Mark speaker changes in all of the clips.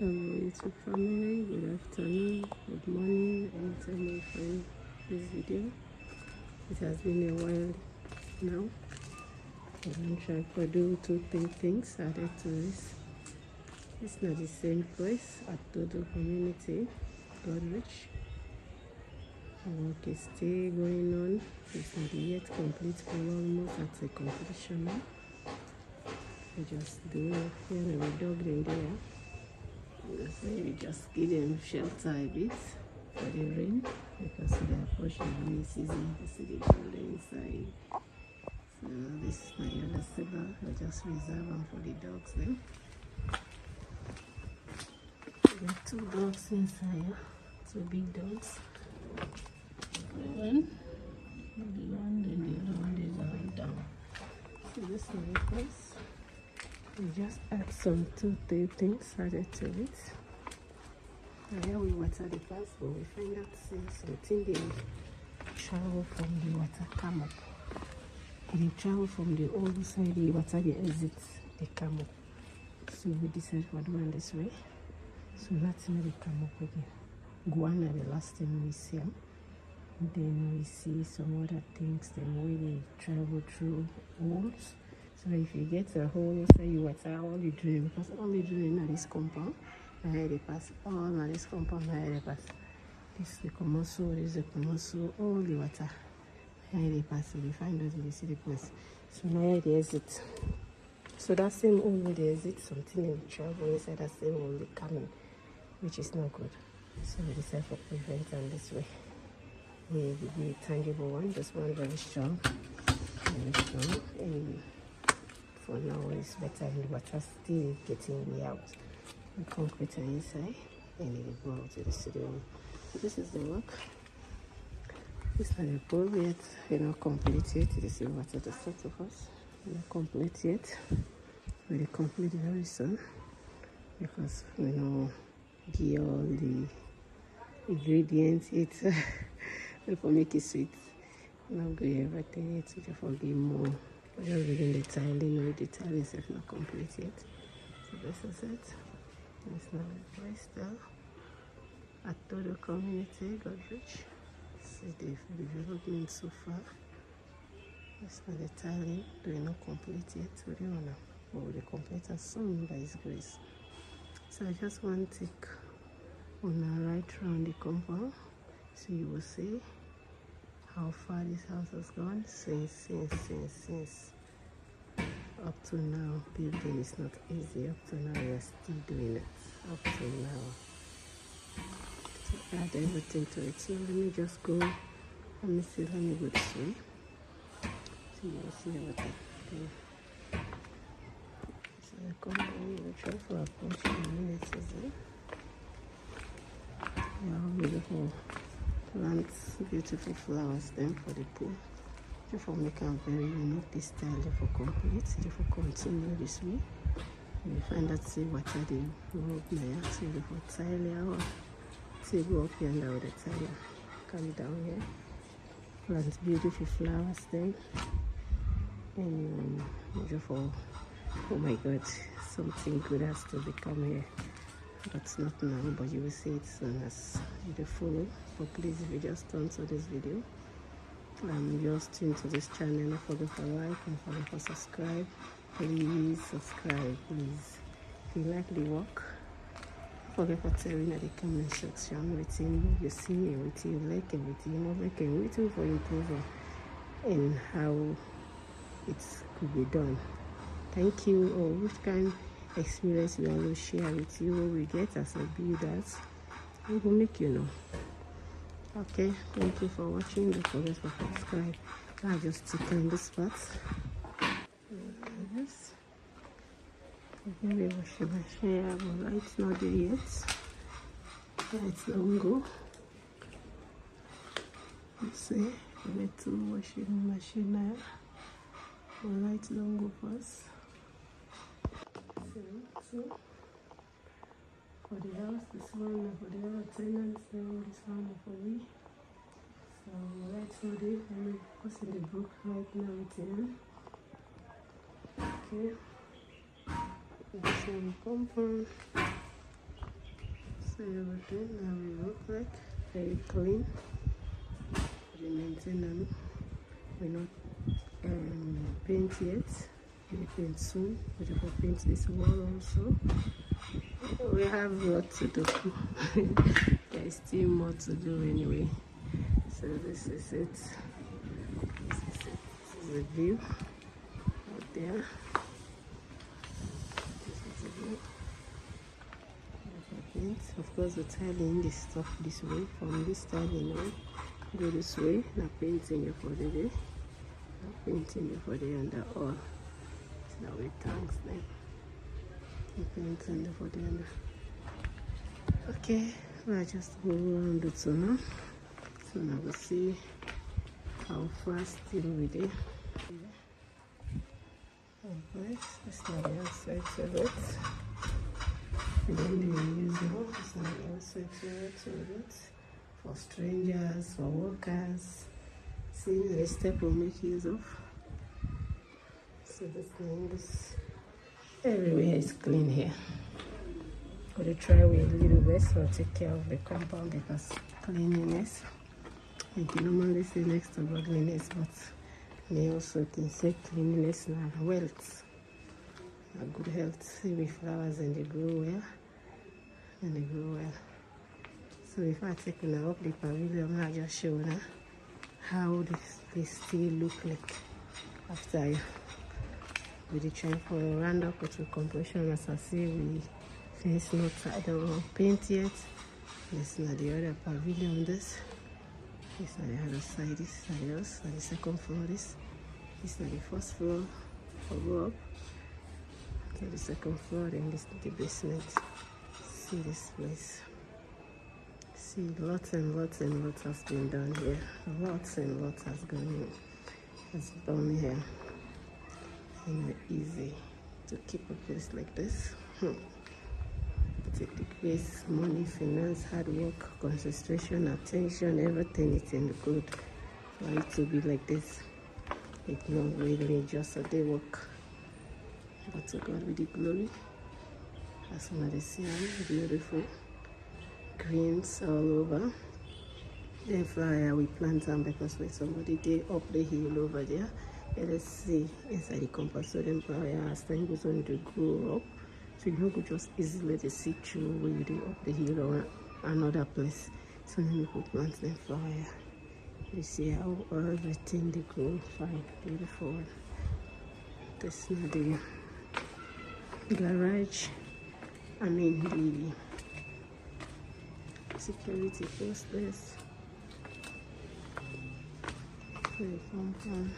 Speaker 1: Hello YouTube family, good afternoon, good morning, anytime you find this video. It has been a while now. I'm trying to do 2-3 things added to this. It's not the same place at Dodo community, Goderich. Work is still going on. It's not yet complete, but almost at the completion now. I just do here a dog in there. We just give them shelter a bit for the rain because they are pushing rainy season. You see the children inside. So this is my other cellar. I just reserve them for the dogs then. There are 2 dogs inside, 2 big dogs. One, then the other one is lying down. So this is my place. We just add some 2-3 things added to it. Here we water the plants, but we find out something they travel from the water come up. They travel from the old side, the water they exit, they come up. So we decided for doing this way. So that's where they come up again. Guana the last time we see them. Then we see some other things, then we they travel through holes. So if you get a hole, say you water all the drain, because all the drain in this compound, and here they pass, all in this compound, and here they pass. This is the commercial, this is the commercial, all the water. Here they pass, so they find us, they see the place. So now here they exit. So that same hole where they exit, something in the travel inside that same hole they come in, which is not good. So we decided to prevent them this way. We will be a tangible one, this one very strong, and for now it's better in the water still getting way out. The concrete are inside and it will go out to the studio. This is the work. It's not a pool yet, we're not complete yet. This is what at the start of us. We're not complete yet. We'll complete very soon because we know give all the ingredients it for make it sweet. Not good everything yet, so just forgive more. We're just reading the tiling, with the tiling is not complete yet. So this is it. It's not a place still. At Dodo community, Goderich. See the development so far. It's not the tiling, they're not complete yet. We don't know. But we'll complete as soon by His grace. So I just want to take on a right round the compound so you will see how far this house has gone since up to now. Building is not easy. Up to now we are still doing it. Up to now. To add everything to it. So let me just go. Let me go this way. So you will see everything. Okay. So I come down, we'll try for approach in a minute, is it? Yeah, beautiful plants, beautiful flowers then for the pool. Just for make them very unique this style, just for complete, just for continue this way. You find that see water they rub there, so you for tile or so go up here and down the tile. Come down here. Plants beautiful flowers then. And just for oh my god, something good has to become here. That's not now, but you will see it soon as you follow. But please, if you just turn to this video, just tune to this channel, don't forget to like and forget to subscribe. Please subscribe, please. If you like the work, don't forget to tell me in the comment section everything you see, everything you like, everything you not like, everything for improving and how it could be done. Thank you. Or which kind experience we always share with you what we get as a builders, we will make you know. Okay, thank you for watching. Don't forget to subscribe. I just stick on this part. Yes. Maybe washing machine, but it's not there yet. It's long go. Let's see. We need to washing machine now. Well, it's long go first. So for the house, this one for the other tenants, then this one for me. So right so there, I'm putting the book right now with him. Okay. This one compound. So everything now we look like very clean. We maintain them. We not paint yet. We paint soon. We will paint this wall also. We have a lot to do. There is still more to do anyway. So this is it. This is the view out there. This is the view. Of course, the tiling this stuff this way. From this tiling way, go this way. Now painting for the day. Painting for the under all. So now we tanks them. Painting for the under. Okay, we'll just go around the tunnel. So now we'll see how fast it will be. Okay, that's not the outside of it. And then they use now, it's not the outside of it. For strangers, for workers. See the step we'll make use of. So the things everywhere is clean here. Gotta try with a little bit so take care of the compound because cleanliness. You can normally say next to godliness, but they also can say cleanliness and wealth. Good health. See with flowers and they grow well. And they grow well. So if I take now up the pavilion, I just show now how this place still look like after you. We try for a round up to completion. As I say, we finish not I don't paint yet. This is not the other pavilion. This is not the other side. This is not else. The second floor. This is not the first floor. I'll go up to the second floor. Then this is the basement. See this place. See, lots and lots and lots has been done here. Lots and lots has done here. And it's easy to keep a place like this. Take the place, money, finance, hard work, concentration, attention, everything is in the good for it to be like this. It's not really just a day work. But to God be the glory. As soon as they see beautiful greens all over. Then fire we plant them because when somebody they up the hill over there. Let's see inside the compass. So then fire as time goes on to grow up. So you could just easily see through where you do up the hill or another place. So then you could plant them fire. You see how everything they grow fine, beautiful. This is the garage. I mean the security post. This the compound.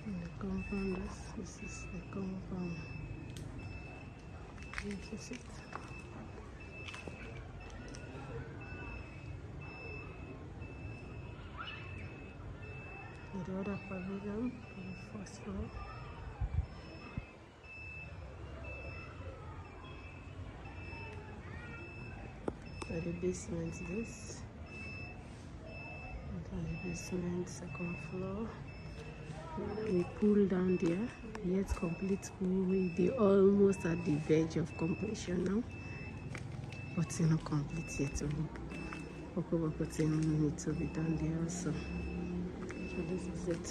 Speaker 1: The compound. This is the compound. This is it. The other pavilion, the first floor. So the basement is this. And the basement, second floor. We pull down there. Yet complete pool. They almost at the verge of completion now. But it's not complete yet. Okobakotino needs to be done there also. So this is it.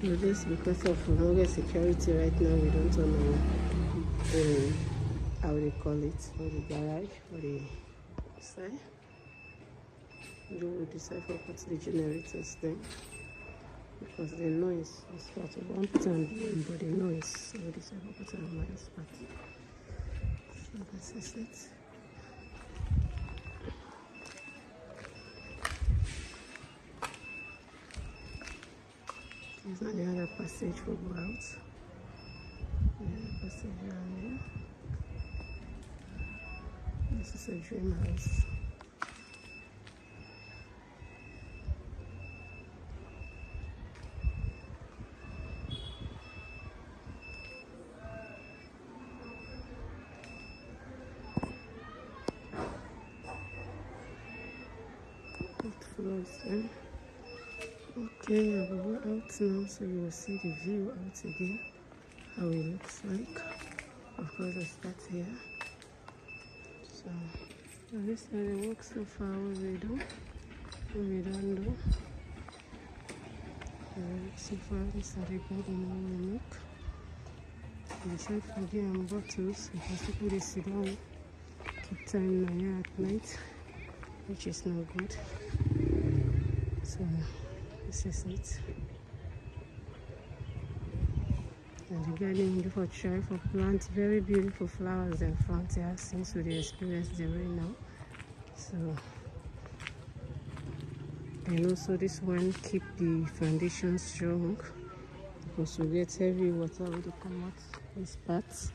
Speaker 1: So this because of longer security right now, we don't know how they call it for the garage, for the side. We will decide to put the generators there because the noise is what we want to turn in, but the noise, so we decide to put it on my spot. So this is it. There's not the other passage for go out. The other passage around here. This is a dream house. Okay, I will go out now so you will see the view out again. how it looks like. Of course, I start here. So this is the work so far. What we do, what we don't do. So far, this is the garden we make. Beside Fagi and bottles, because people they sit down, keep time here at night, which is not good. So this is it. And the garden before try for plant very beautiful flowers in front here since we experience the rain now. So and also this one keep the foundation strong because we get heavy water when they come out these parts.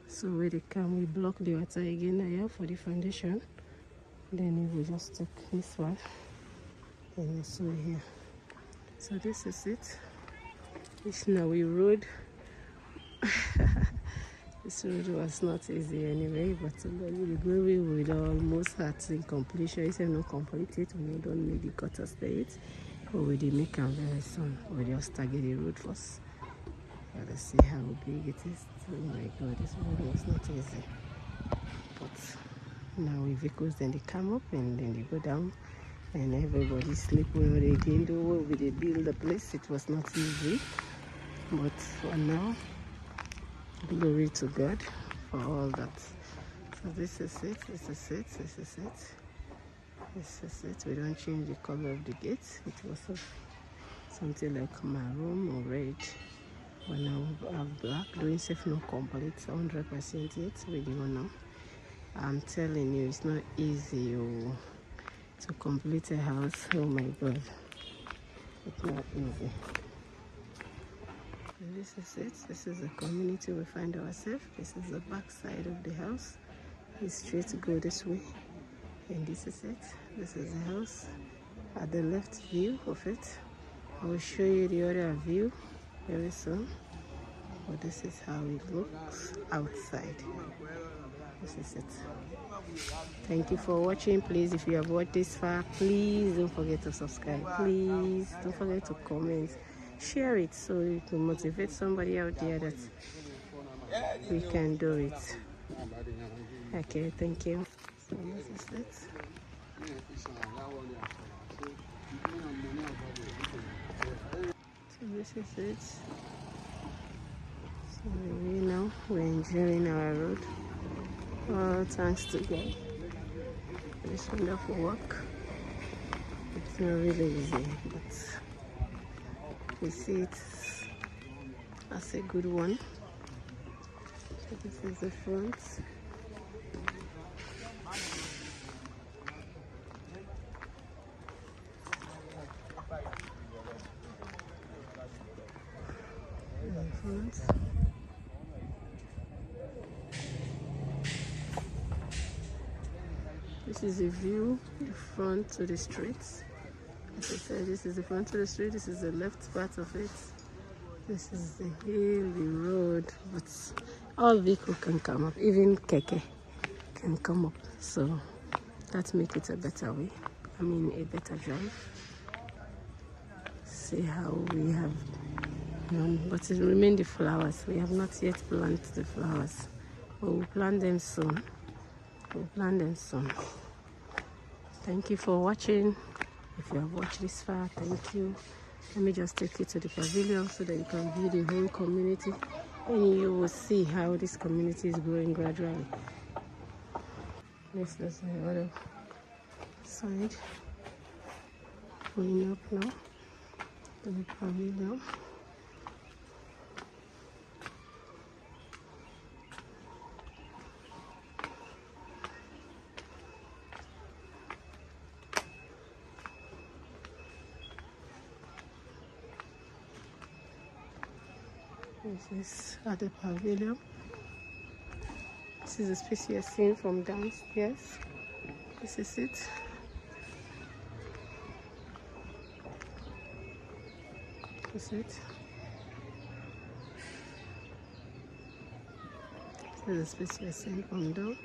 Speaker 1: So when they come we block the water again here for the foundation. Then we will just take this one and also here. So this is it. This now we road. This road was not easy anyway, but the way we would almost had in completion. If not completed, we don't need the gutter state, but we did make them very soon. We just target the road first. Let's see how big it is. Oh my god, this road was not easy. But now we vehicles then they come up and then they go down and everybody sleep when they didn't do when they build the place. It was not easy, but for now, glory to God for all that. So this is it, this is it, this is it, this is it. We don't change the color of the gate. It was something like maroon or red. But now we have black. Doing safe not complete 100% yet. We don't know. I'm telling you, it's not easy to complete a house. Oh my god, it's not easy. And this is it. This is the community we find ourselves. This is the back side of the house. It's straight to go this way. And this is it. This is the house. At the left view of it. I will show you the other view very soon. But this is how it looks outside. This is it. Thank you for watching. Please, if you have watched this far, please don't forget to subscribe. Please don't forget to comment. Share it so you can motivate somebody out there that we can do it. Okay, thank you. So this is it. So this is it. So you know we're enjoying our road. Oh, thanks to God. It's wonderful work. It's not really easy, but we see it as a good one. So this is the front. This is a view, the front to the streets. As I said, this is the front to the street. This is the left part of it. This is the hill, the road, but all vehicles can come up. Even keke can come up. So that makes it a better way. I mean, a better drive. See how we have done, but it remain the flowers. We have not yet planted the flowers, but we'll plant them soon. We'll plant them soon. Thank you for watching. If you have watched this far, thank you. Let me just take you to the pavilion so that you can view the whole community and you will see how this community is growing gradually. This is the other side. Going up now to the pavilion. This is at the pavilion. This is the space you are seeing from downstairs. This is it. This is it. This is the space you are seeing from down.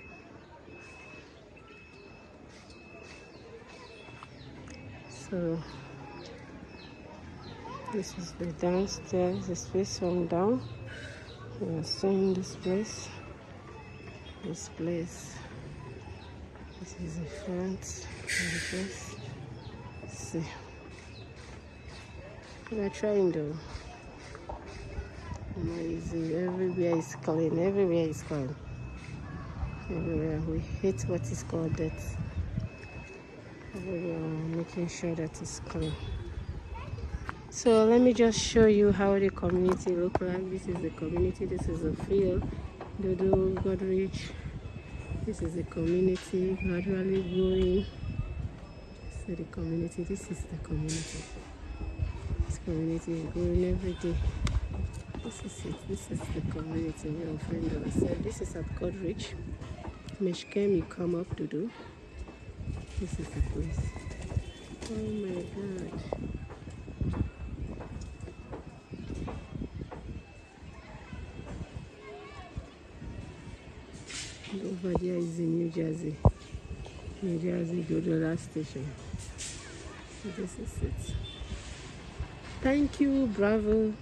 Speaker 1: So this is the downstairs, the space from down. We are seeing this place. This place. This is the front of the place. See. We are trying though. Not easy. Everywhere is clean. Everywhere is clean. Everywhere. We hate what is called that. Everywhere making sure that it's clean. So let me just show you how the community look like. This is the community. This is the field. Goderich. This is the community gradually growing. So the community. This is the community. This community is growing every day. This is it. This is the community we will find ourselves. This is at Goderich. Meshkem, you come up to do. This is the place. Oh my God. And over there is in New Jersey. New Jersey Goderich station. So this is it. Thank you, bravo.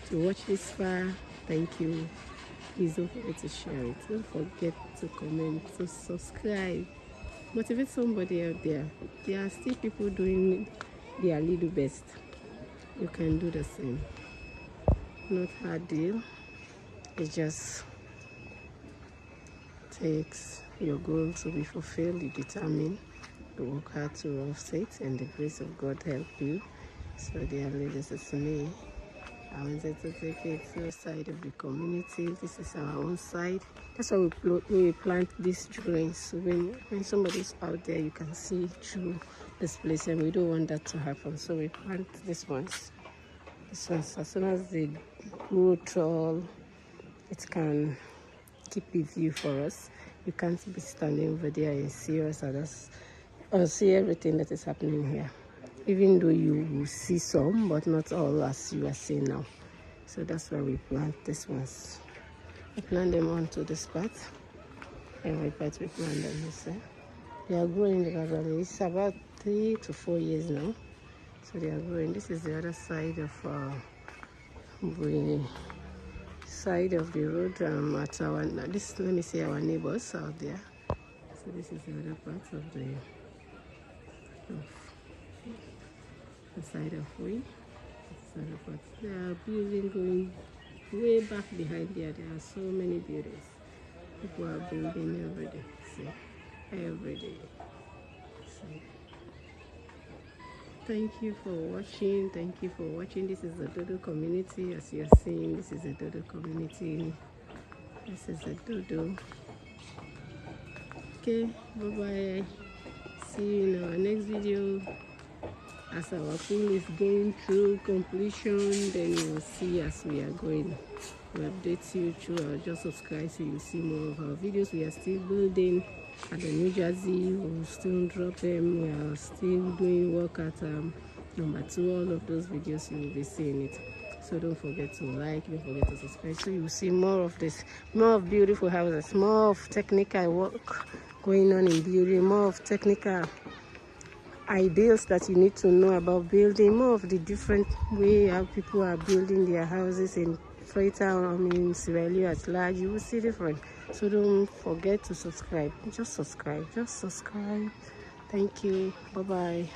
Speaker 1: To watch this far, thank you. Please don't forget to share it. Don't forget to comment, to subscribe. Motivate somebody out there. There are still people doing their little best. You can do the same. Not hard deal. It just takes your goal to be fulfilled. You determine to work hard to offset, and the grace of God help you. So dearly, this is me. I wanted to take it to the side of the community. This is our own side. That's why we plant these trees. So when somebody's out there, you can see through this place, and we don't want that to happen. So we plant these ones. This ones, as soon as they grow tall, it can keep a view for us. You can't be standing over there and see us or see everything that is happening here. Even though you will see some, but not all as you are seeing now. So that's why we plant these ones. We plant them onto this part. Every part we plant them, you see. They are growing gradually. It's about 3 to 4 years now. So they are growing. This is the other side of the road. At our this, let me see our neighbors out there. So this is the other part of the side of we. There are buildings going way back behind there. There are so many buildings. People are building every day. See, every day. See. Thank you for watching. Thank you for watching. This is the Dodo community. As you're seeing, this is the Dodo community. This is the Dodo. Okay, bye bye. See you in our next video. As our pool is going through completion, then you will see as we are going. We'll update you through our just subscribe so you see more of our videos. We are still building at the New Jersey. We'll still drop them. We are still doing work at number 2. All of those videos you will be seeing it. So don't forget to like, don't forget to subscribe so you will see more of this, more of beautiful houses, more of technical work going on in building, more of technical ideas that you need to know about building, more of the different way how people are building their houses in Freetown, in Sierra Leone at large. You will see different. So don't forget to subscribe. Just subscribe. Thank you. Bye bye.